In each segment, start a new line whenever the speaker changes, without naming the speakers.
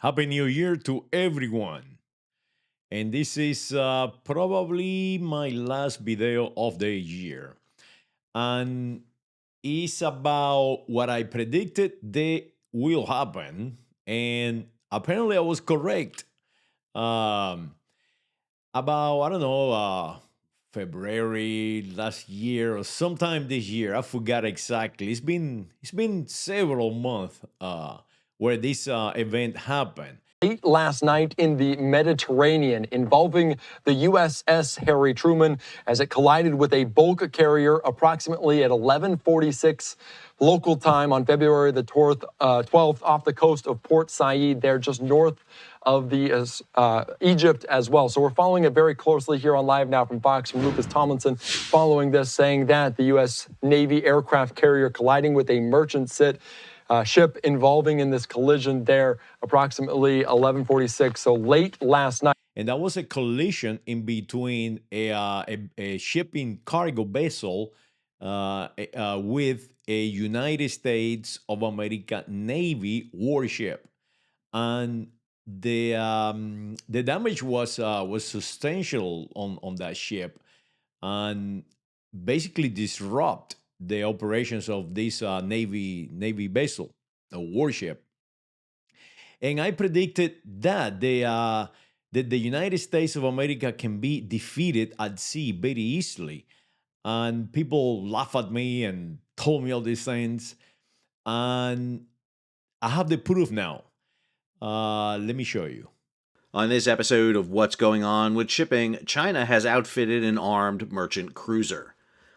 Happy New Year to everyone. And this is probably my last video of the year. And it's about what I predicted that will happen. And apparently I was correct. Um, about, I don't know, February last year or sometime this year. I forgot exactly. It's been several months where this event happened.
Late last night in the Mediterranean involving the USS Harry Truman as it collided with a bulk carrier approximately at 11:46 local time on February the 12th off the coast of Port Said, there just north of the Egypt as well. So we're following it very closely here on Live Now from Fox, from Lucas Tomlinson, following this, saying that the U.S. Navy aircraft carrier colliding with a merchant ship involving in this collision there approximately 11:46, so late last night.
And that was a collision in between a shipping cargo vessel with a United States of America Navy warship, and the damage was substantial on that ship, and basically disrupt the operations of this Navy vessel, a warship. And I predicted that the United States of America can be defeated at sea very easily. And people laugh at me and told me all these things. And I have the proof now. Let me show you.
On this episode of What's Going On with Shipping, China has outfitted an armed merchant cruiser.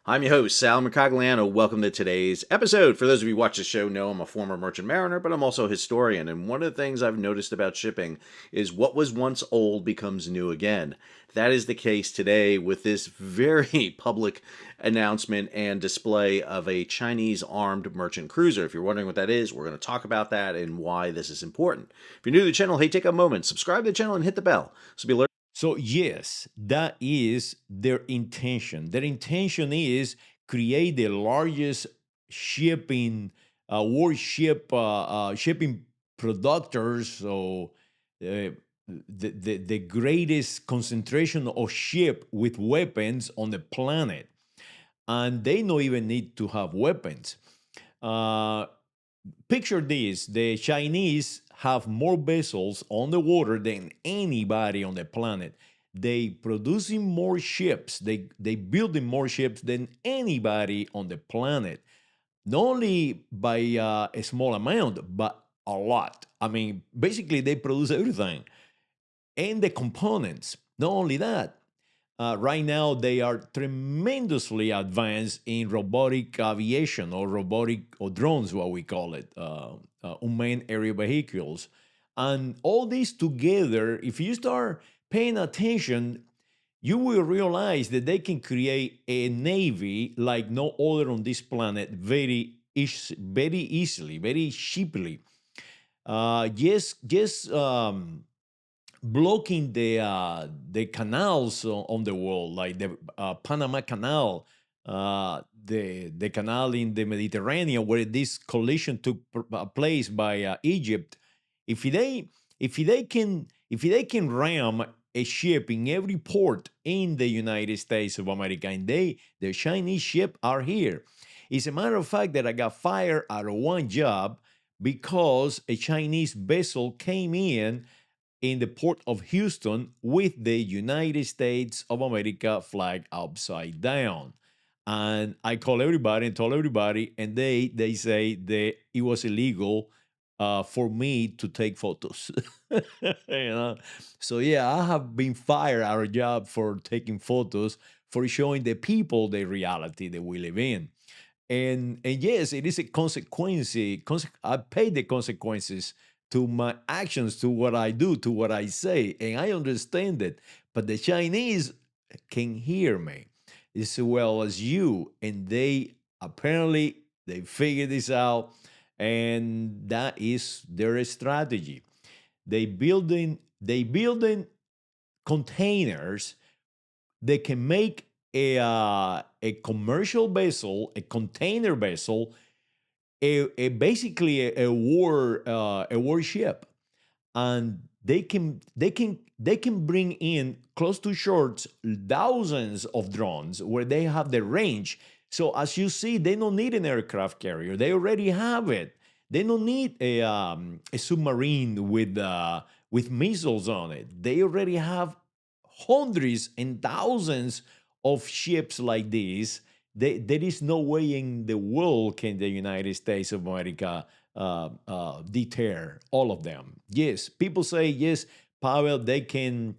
I'm your host, Sal Mercogliano. Welcome to today's episode. For those of you who watch the show know I'm a former merchant mariner, but I'm also a historian. And one of the things I've noticed about shipping is what was once old becomes new again. That is the case today with this very public announcement and display of a Chinese armed merchant cruiser. If you're wondering what that is, we're going to talk about that and why this is important. If you're new to the channel, hey, take a moment, subscribe to the channel and hit the bell so be alerted.
So, yes, that is their intention. Their intention is create the largest shipping, shipping producers, so the greatest concentration of ship with weapons on the planet. And they don't even need to have weapons. Uh, Picture this: the Chinese have more vessels on the water than anybody on the planet. They producing more ships, they building more ships than anybody on the planet. Not only by a small amount, but a lot. I mean, basically they produce everything and the components. Not only that, right now they are tremendously advanced in robotic aviation, or robotic, or drones, what we call it, unmanned aerial vehicles. And all this together, if you start paying attention, you will realize that they can create a navy like no other on this planet very easily, very cheaply. Just blocking the canals on the world, like the Panama Canal, the canal in the Mediterranean where this collision took place by Egypt. If they if they can ram a ship in every port in the United States of America, and the Chinese ship are here. It's a matter of fact that I got fired out of one job because a Chinese vessel came in the port of Houston with the United States of America flag upside down. And I call everybody and told everybody, and they say that it was illegal for me to take photos. you know? So yeah, I have been fired out of job for taking photos, for showing the people the reality that we live in. And yes, it is a consequence. I pay the consequences to my actions, to what I do, to what I say, and I understand it. But the Chinese can hear me as well as you, and they apparently they figure this out, and that is their strategy. They building containers. They can make a commercial vessel, a container vessel, a basically a warship. and they can bring in close to shores thousands of drones where they have the range. So as you see, they don't need an aircraft carrier, they already have it. They don't need a submarine with missiles on it. They already have hundreds and thousands of ships like this. There is no way in the world can the United States of America deter all of them. Yes, people say yes, Pavel. They can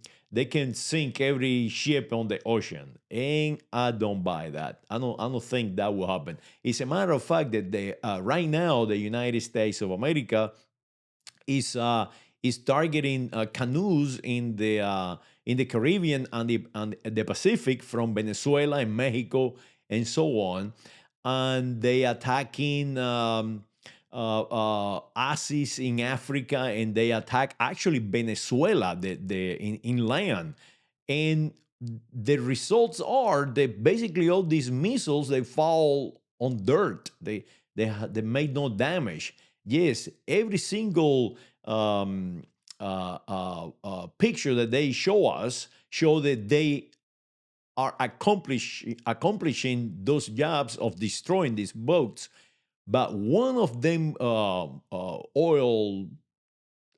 sink every ship on the ocean, and I don't buy that. I don't think that will happen. It's a matter of fact that right now the United States of America is uh, is targeting canoes in the Caribbean and the Pacific from Venezuela and Mexico and so on, and they attacking ISIS in Africa, and they attack actually Venezuela in land, and the results are that basically all these missiles they fall on dirt. They made no damage. Yes, every single picture that they show us show that they are accomplishing those jobs of destroying these boats. But one of them oil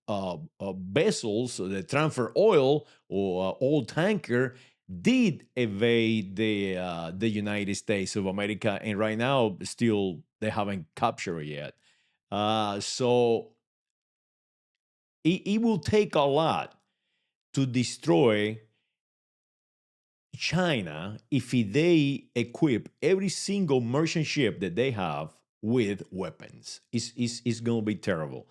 vessels that transfer oil or oil tanker did evade the United States of America, and right now still they haven't captured it yet. So it will take a lot to destroy China if they equip every single merchant ship that they have with weapons. It's going to be terrible.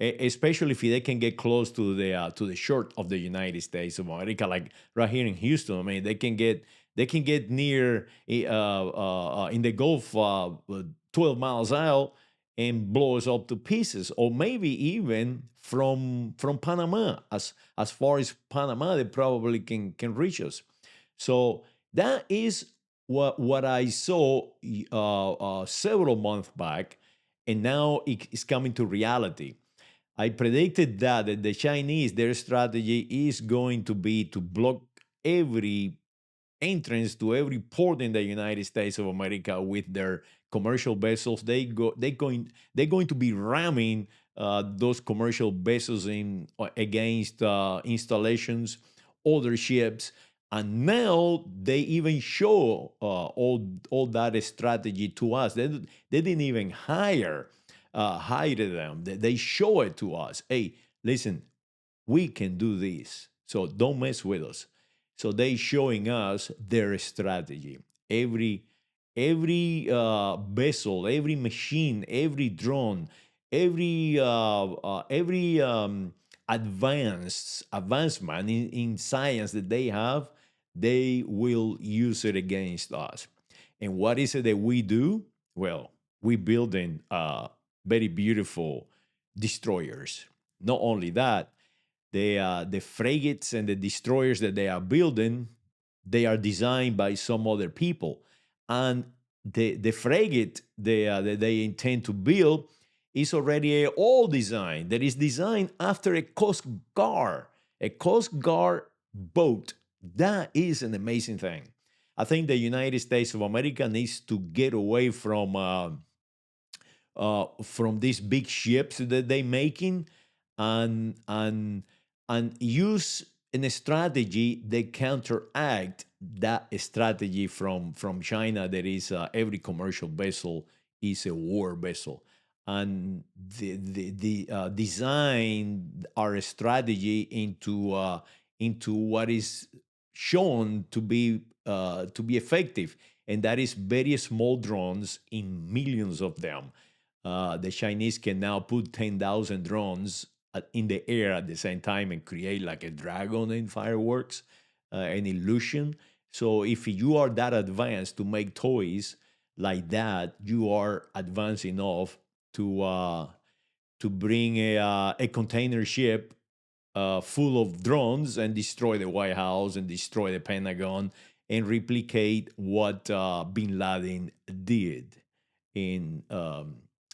Especially if they can get close to the shore of the United States of America, like right here in Houston. I mean, they can get near in the Gulf, 12 miles out, and blow us up to pieces, or maybe even from Panama, as far as Panama, they probably can reach us. So that is what I saw several months back, and now it's coming to reality. I predicted that the Chinese, their strategy is going to be to block every entrance to every port in the United States of America with their commercial vessels. They're going to be ramming those commercial vessels in against installations, other ships, and now they even show all that strategy to us. They didn't even hire them. They show it to us. Hey, listen, we can do this. So don't mess with us. So they showing us their strategy. Every vessel, every machine, every drone, every advancement in science that they have, they will use it against us. And what is it that we do? Well, we building very beautiful destroyers. Not only that, the frigates and the destroyers that they are building, they are designed by some other people, and the frigate that they intend to build is already a old design that is designed after a Coast Guard boat. That is an amazing thing. I think the United States of America needs to get away from these big ships that they making, and use a strategy that counteract that strategy from China, that is every commercial vessel is a war vessel, and the design our strategy into what is shown to be effective, and that is very small drones in millions of them. The Chinese can now put 10,000 drones in the air at the same time and create like a dragon in fireworks, an illusion. So if you are that advanced to make toys like that, you are advanced enough to bring a container ship full of drones and destroy the White House and destroy the Pentagon and replicate what Bin Laden did in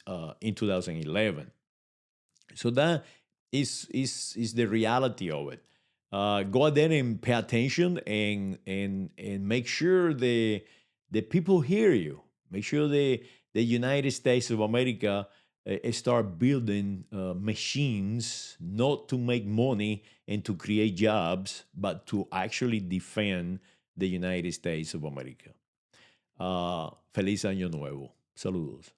2011. So is the reality of it. Go out there and pay attention and make sure the people hear you. Make sure the United States of America start building machines not to make money and to create jobs, but to actually defend the United States of America. Feliz Año Nuevo. Saludos.